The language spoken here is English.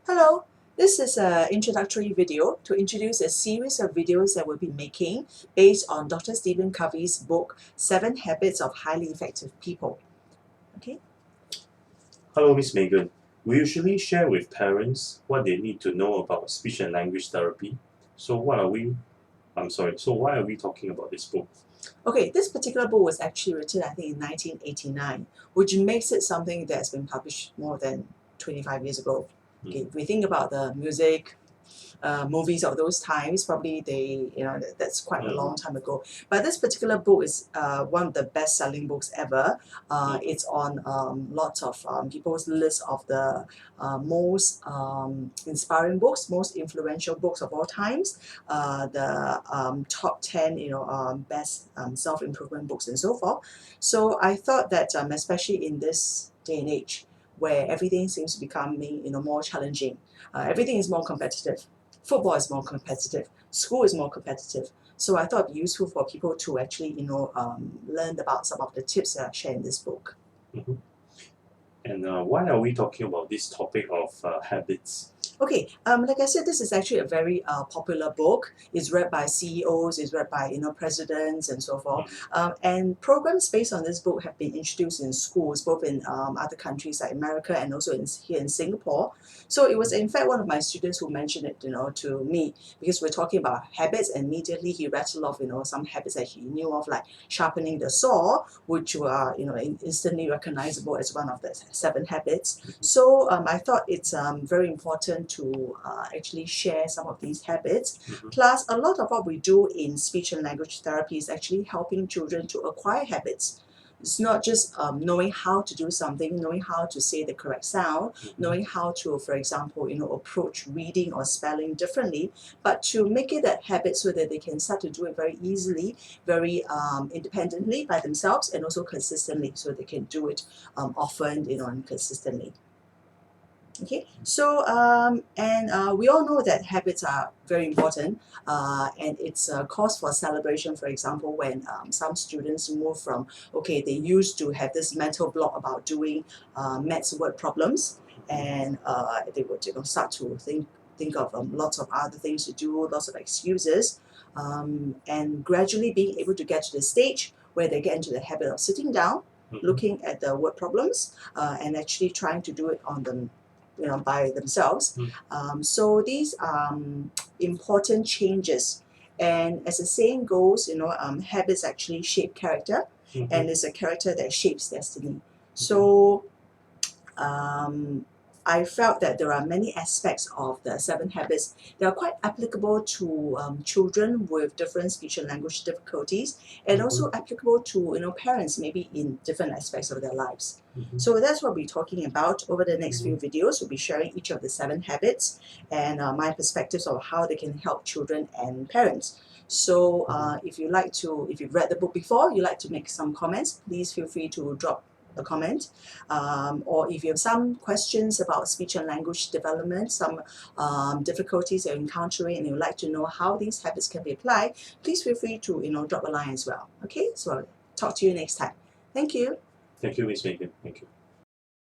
Hello, this is an introductory video to introduce a series of videos that we'll be making based on Dr. Stephen Covey's book, 7 Habits of Highly Effective People. Okay. Hello, Miss Magan. We usually share with parents what they need to know about speech and language therapy. So why are we talking about this book? Okay, this particular book was actually written, I think, in 1989, which makes it something that's been published more than 25 years ago. Okay, if we think about the music, movies of those times, probably that's quite a long time ago. But this particular book is one of the best-selling books ever. It's on lots of people's list of the most inspiring books, most influential books of all times, the top 10 best self-improvement books and so forth. So I thought that especially in this day and age where everything seems to be becoming more challenging, everything is more competitive. Football is more competitive. School is more competitive. So I thought it'd be useful for people to actually, learn about some of the tips that I share in this book. Mm-hmm. And why are we talking about this topic of habits? Okay, like I said, this is actually a very popular book. It's read by CEOs, it's read by presidents and so forth. And programs based on this book have been introduced in schools, both in other countries like America and also here in Singapore. So it was in fact one of my students who mentioned it, to me, because we're talking about habits, and immediately he rattled off, some habits that he knew of, like sharpening the saw, which were, instantly recognizable as one of the 7 habits. So I thought it's very important to actually share some of these habits. Plus, a lot of what we do in speech and language therapy is actually helping children to acquire habits. It's not just knowing how to do something, knowing how to say the correct sound, knowing how to, for example, approach reading or spelling differently, but to make it a habit so that they can start to do it very easily, very independently by themselves, and also consistently, so they can do it often, and consistently. Okay, so we all know that habits are very important, and it's a cause for celebration. For example, when some students move from, they used to have this mental block about doing maths word problems, and they would start to think of lots of other things to do, lots of excuses, and gradually being able to get to the stage where they get into the habit of sitting down, looking at the word problems, and actually trying to do it on them, by themselves. So these are important changes, and as the saying goes, habits actually shape character, and it's a character that shapes destiny. So I felt that there are many aspects of the 7 habits that are quite applicable to children with different speech and language difficulties, and also applicable to parents maybe in different aspects of their lives. So that's what we're talking about. Over the next few videos, we'll be sharing each of the 7 habits and my perspectives of how they can help children and parents. So if you've read the book before, you'd like to make some comments, please feel free to drop a comment, or if you have some questions about speech and language development, some difficulties you're encountering, and you'd like to know how these habits can be applied, please feel free to drop a line as well. Okay, so I'll talk to you next time. Thank you. Thank you, Miss Megan. Thank you.